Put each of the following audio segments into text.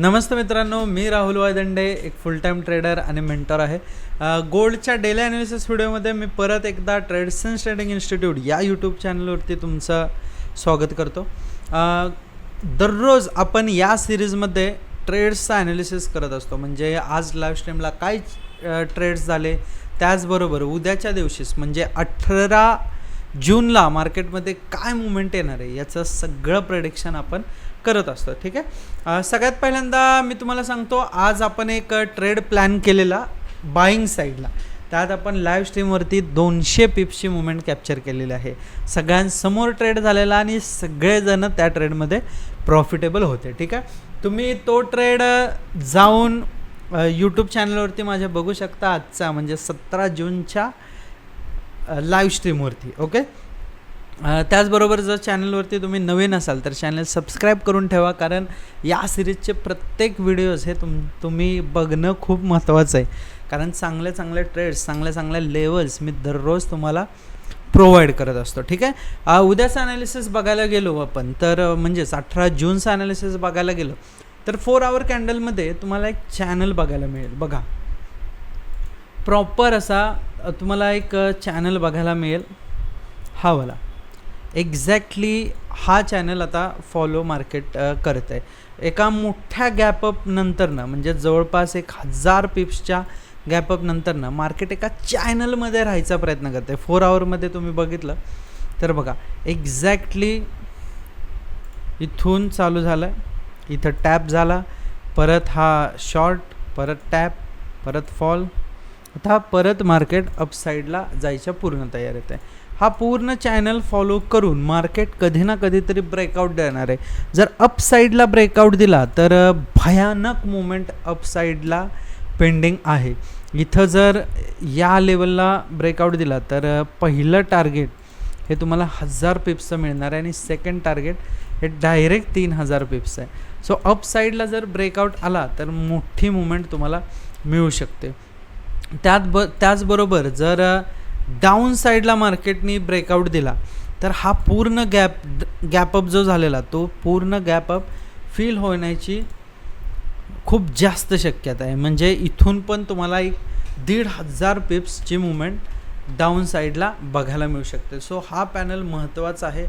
नमस्ते मित्रांनो, मी राहुल वायदंडे, एक फुल time trader आणि मेंटर आहे. गोल्डच्या डेली ॲनालिसिस व्हिडिओमध्ये मी परत एकदा ट्रेडसेन्स ट्रेडिंग इन्स्टिट्यूट या यूट्यूब चॅनलवरती तुमचं स्वागत करतो. दररोज आपण या सिरीजमध्ये ट्रेड्सचा ॲनालिसिस करत असतो. म्हणजे आज लाईव्ह स्ट्रीमला काय ट्रेड्स झाले, त्याचबरोबर उद्याच्या दिवशीच म्हणजे 18 जूनला मार्केटमध्ये काय मुवमेंट येणार आहे याचं सगळं प्रेडिक्शन आपण करत असतो. ठीक आहे. सगळ्यात पहिल्यांदा मी तुम्हाला सांगतो, आज आपण एक ट्रेड प्लॅन केलेला बाईंग साईडला. त्यात आपण लाईव्ह स्ट्रीमवरती 200 पिप्सची मुवमेंट कॅप्चर केलेली आहे. सगळ्यांसमोर ट्रेड झालेला आणि सगळेजण त्या ट्रेडमध्ये प्रॉफिटेबल होते. ठीक आहे. तुम्ही तो ट्रेड जाऊन यूट्यूब चॅनलवरती माझ्या बघू शकता. आजचा म्हणजे 17 जूनच्या लाईव्ह स्ट्रीमवरती. ओके. त्याचबरोबर जर चॅनलवरती तुम्ही नवीन असाल तर चॅनल सबस्क्राईब करून ठेवा, कारण या सिरीजचे प्रत्येक व्हिडिओज हे तुम्ही बघणं खूप महत्त्वाचं आहे. कारण चांगले चांगले ट्रेड्स, चांगल्या लेवल्स मी दररोज तुम्हाला प्रोव्हाइड करत असतो. ठीक आहे. उद्याचं ॲनालिसिस बघायला गेलो आपण तर म्हणजेच 18 जूनचं ॲनालिसिस बघायला गेलो तर 4 आवर कॅन्डलमध्ये तुम्हाला एक चॅनल बघायला मिळेल. बघा, प्रॉपर असा तुम्हाला एक चॅनल बघायला मिळेल, हा वाला. एक्झॅक्टली हा चॅनल आता फॉलो मार्केट करत आहे. एका मोठ्या गॅपअप नंतरनं, म्हणजे जवळपास 1000 पिप्सच्या गॅपअप नंतरनं मार्केट एका चॅनलमध्ये राहायचा प्रयत्न करते. 4 आवरमध्ये तुम्ही बघितलं तर बघा, एक्झॅक्टली इथून चालू झालं आहे, इथं टॅप झाला, परत हा शॉर्ट, परत टॅप, परत फॉल, आता परत मार्केट अपसाईडला जायच्या पूर्ण तयारीत आहे. हा पूर्ण चॅनल फॉलो करून मार्केट कधी ना कधीतरी ब्रेकआउट देणार आहे. जर अपसाईडला ब्रेकआउट दिला तर भयानक मुवमेंट अपसाईडला पेंडिंग आहे. इथं जर या लेवलला ब्रेकआउट दिला तर पहिलं टार्गेट हे तुम्हाला 1000 पिप्सचं मिळणार आहे आणि सेकंड टार्गेट हे डायरेक्ट 3000 पिप्स आहे. सो अपसाईडला जर ब्रेकआउट आला तर मोठी मुवमेंट तुम्हाला मिळू शकते. त्याचबरोबर जर डाऊन साईडला मार्केटनी ब्रेकआउट दिला तर हा पूर्ण गॅपअप जो झालेला तो पूर्ण गॅपअप फील होण्याची खूप जास्त शक्यता आहे. म्हणजे इथून पण तुम्हाला एक 1500 पिप्सची मुवमेंट डाऊन साईडला बघायला मिळू शकते. सो हा पॅनल महत्त्वाचा आहे.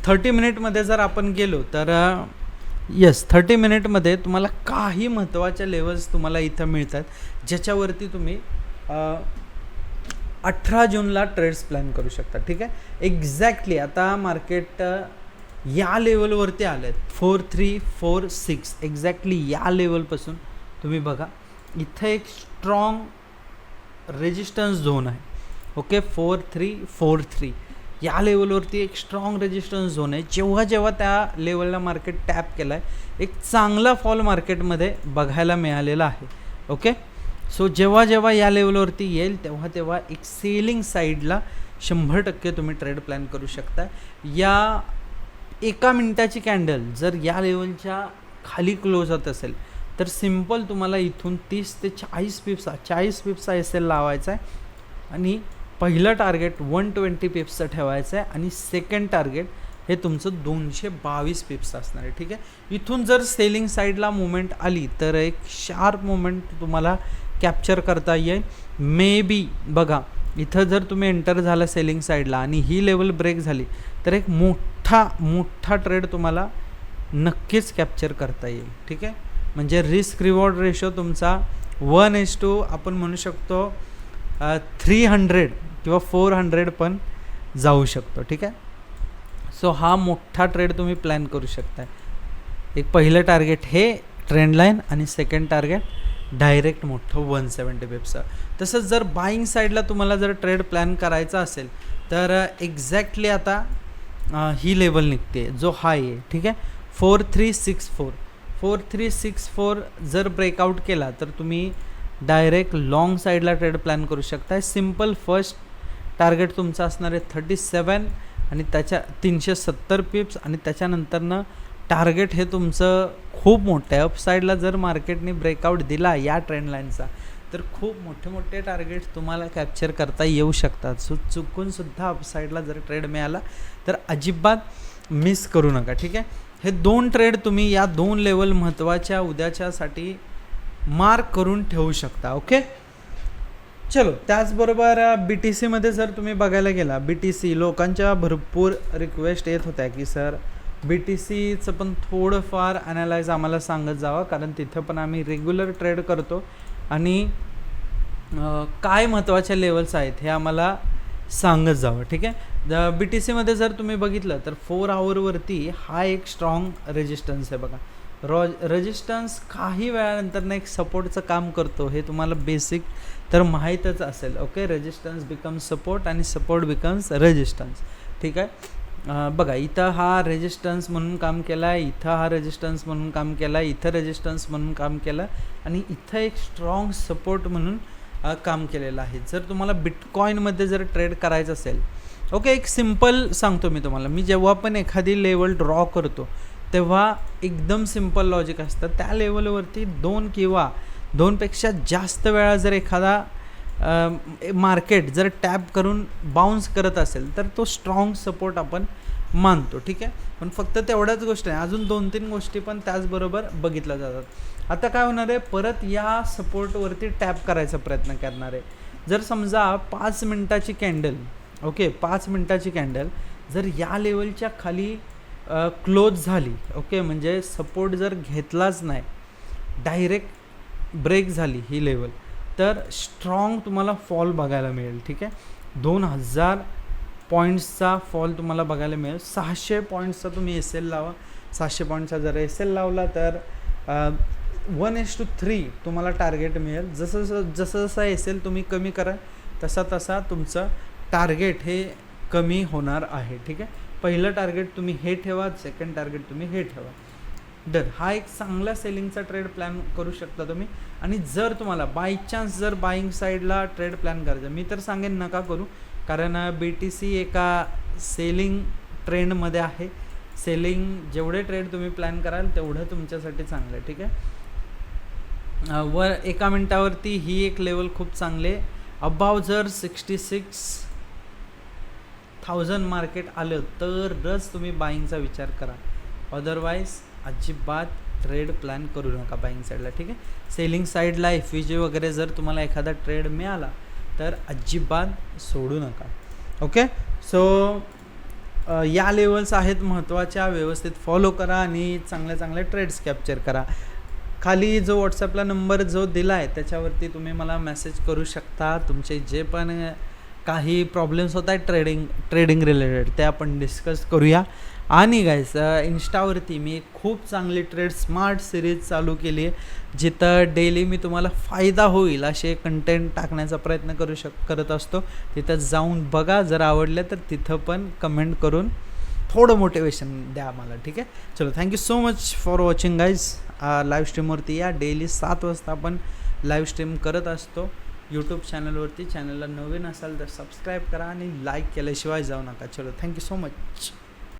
30 मिनिटमध्ये जर आपण गेलो तर 30 मिनिटमध्ये तुम्हाला काही महत्त्वाच्या लेवल्स तुम्हाला इथं मिळतात, ज्याच्यावरती तुम्ही 18 जूनला ट्रेड्स प्लॅन करू शकता. ठीक आहे. एक्झॅक्टली आता मार्केट या लेवलवरती आलं आहे 4346. एक्झॅक्टली या लेवलपासून तुम्ही बघा, इथं एक स्ट्रॉंग रेजिस्टन्स झोन आहे. ओके, 4343 या लेवलवरती एक स्ट्रॉंग रेजिस्टन्स झोन आहे. जेव्हा त्या लेवलला मार्केट टॅप केला आहे, एक चांगला फॉल मार्केटमध्ये बघायला मिळालेला आहे. ओके. सो जेव्हा या लेवलवरती येईल तेव्हा एक सेलिंग साईडला 100% तुम्ही ट्रेड प्लॅन करू शकता. या 1 मिनिटाची कॅन्डल जर या लेवलच्या खाली क्लोज होत असेल तर सिम्पल तुम्हाला इथून 30 ते 40 पिप्सचा SL लावायचा आहे आणि पहिलं टार्गेट 120 पिप्सचं ठेवायचं आहे आणि सेकंड टार्गेट हे तुमचं 222 पिप्स असणार आहे. ठीक आहे. इथून जर सेलिंग साईडला मुवमेंट आली तर एक शार्प मुवमेंट तुम्हाला कॅप्चर करता येईल. मे बी बघा, इथं जर तुम्ही एंटर झाला सेलिंग साईडला आणि ही लेवल ब्रेक झाली तर एक मोठा ट्रेड तुम्हाला नक्कीच कॅप्चर करता येईल. ठीक आहे. म्हणजे रिस्क रिवॉर्ड रेशो तुमचा 1:2 आपण म्हणू शकतो 300 किंवा 400 पण जाऊ शकतो. ठीक आहे. सो हा मोठा ट्रेड तुम्ही प्लॅन करू शकता. एक पहिलं टार्गेट हे ट्रेंड लाईन आणि सेकंड टार्गेट डायरेक्ट मोठं 170 पिप्सचं. तसंच जर बाईंग साईडला तुम्हाला जर ट्रेड प्लॅन करायचा असेल तर एक्झॅक्टली आता ही लेवल निघते जो हाय आहे. ठीक आहे. 4364 जर ब्रेकआउट केला तर तुम्ही डायरेक्ट लॉंग साईडला ट्रेड प्लॅन करू शकता. सिम्पल फर्स्ट टार्गेट तुमचं असणार आहे 37 आणि त्याच्या 370 पिप्स आणि त्याच्यानंतरनं टार्गेट हे तुमचं खूप मोठं आहे. अपसाईडला जर मार्केटने ब्रेकआउट दिला या ट्रेंड लाईनचा तर खूप मोठे टार्गेट्स तुम्हाला कॅप्चर करता येऊ शकतात. सो चुकूनसुद्धा अपसाईडला जर ट्रेड मिळाला तर अजिबात मिस करू नका. ठीक आहे. हे 2 ट्रेड तुम्ही या 2 लेवल महत्त्वाच्या उद्याच्यासाठी मार्क करून ठेवू शकता. ओके, चलो. त्याचबरोबर BTCमध्ये जर तुम्ही बघायला गेला, BTC लोकांच्या भरपूर रिक्वेस्ट येत होत्या की सर BTCचं पण थोडंफार ॲनालाइज आम्हाला सांगत जावं, कारण तिथं पण आम्ही रेग्युलर ट्रेड करतो आणि काय महत्त्वाच्या लेवल्स आहेत हे आम्हाला सांगत जावं. ठीक आहे. BTCमध्ये जर तुम्ही बघितलं तर 4 आवरवरती हा एक स्ट्रॉंग रेजिस्टन्स आहे बघा. रेजिस्टन्स काही वेळानंतर एक सपोर्टचं काम करतो, हे तुम्हाला बेसिक तर माहीतच असेल. ओके, रेजिस्टन्स बिकम्स सपोर्ट आणि सपोर्ट बिकम्स रेजिस्टन्स. ठीक आहे. बघा, इथं हा रेजिस्टन्स म्हणून काम केला आहे, इथं हा रेजिस्टन्स म्हणून काम केला आहे, इथं रेजिस्टन्स म्हणून काम केलं आणि इथं एक स्ट्रॉंग सपोर्ट म्हणून काम केलेलं आहे. जर तुम्हाला बिटकॉईनमध्ये जर ट्रेड करायचं असेल, ओके, एक सिम्पल सांगतो मी तुम्हाला. मी जेव्हा पण एखादी लेवल ड्रॉ करतो तेव्हा एकदम सिम्पल लॉजिक असतं. त्या लेवलवरती 2 किंवा 2पेक्षा जास्त वेळा जर एखादा मार्केट जर टॅप करून बाउन्स करत असेल तर तो स्ट्रॉंग सपोर्ट आपण मानतो. ठीक आहे. पण फक्त तेवढ्याच गोष्टी नाही, अजून 2-3 गोष्टी पण त्याचबरोबर बघितल्या जातात. आता काय होणार आहे, परत या सपोर्टवरती टॅप करायचा प्रयत्न करणार आहे. जर समजा 5 मिनटाची कॅन्डल, ओके, 5 मिनटाची कॅन्डल जर या लेवलच्या खाली क्लोज झाली, ओके, म्हणजे सपोर्ट जर घेतलाच नाही, डायरेक्ट ब्रेक झाली ही लेवल, तर स्ट्रॉंग तुम्हाला फॉल बघायला मिळेल. ठीक आहे. 2000 पॉईंट्सचा फॉल तुम्हाला बघायला मिळेल. 600 पॉईंट्सचा तुम्ही SL लावा. 600 पॉईंटचा जर SL लावला तर 1:3 तुम्हाला टार्गेट मिळेल. जसं SL तुम्ही कमी करा तसा तसा तुमचं टार्गेट हे कमी होणार आहे. ठीक आहे. पहिलं टार्गेट तुम्ही हे ठेवा, सेकंड टार्गेट तुम्ही हे ठेवा. हा एक चांगला सेलिंगचा ट्रेड प्लॅन करू शकता तुम्ही. आणि जर तुम्हाला बाय चान्स जर बाईंग साईडला ट्रेड प्लॅन करायचं, मी तर सांगेन नका करू, कारण BTC एका सेलिंग ट्रेंडमध्ये आहे. सेलिंग जेवढे ट्रेड तुम्ही प्लॅन कराल तेवढं तुमच्यासाठी चांगलं आहे. ठीक आहे. वर 1 मिनटावरती ही एक लेवल खूप चांगले. अबाव जर 66,000 मार्केट आलं तरच तुम्ही बाईंगचा विचार करा, अदरवाईज अजिबात ट्रेड प्लॅन करू नका बाईंग साईडला. ठीक आहे. सेलिंग साईडला FVG वगैरे जर तुम्हाला एखादा ट्रेड मिळाला तर अजिबात सोडू नका. ओके, सो या लेवल्स आहेत महत्त्वाच्या, व्यवस्थित फॉलो करा आणि चांगले ट्रेड्स कॅप्चर करा. खाली जो व्हॉट्सॲपला नंबर जो दिला आहे त्याच्यावरती तुम्ही मला मेसेज करू शकता. तुमचे जे पण काही प्रॉब्लेम्स होत आहेत ट्रेडिंग रिलेटेड ते आपण डिस्कस करूया. आणि गाईस, इन्स्टावरती मी खूप चांगली ट्रेड स्मार्ट सिरीज चालू केली आहे, जिथं डेली मी तुम्हाला फायदा होईल असे कंटेंट टाकण्याचा प्रयत्न करत असतो. तिथं जाऊन बघा, जर आवडलं तर तिथं पण कमेंट करून थोडं मोटिवेशन द्या मला. ठीक आहे. चलो, thank you so much for watching guys. Live स्ट्रीमवरती या, डेली 7 वाजता आपण लाईव्ह स्ट्रीम करत असतो यूट्यूब चॅनलवरती. चॅनलला नवीन असाल तर सबस्क्राईब करा आणि लाईक केल्याशिवाय जाऊ नका. चलो, थँक्यू सो मच.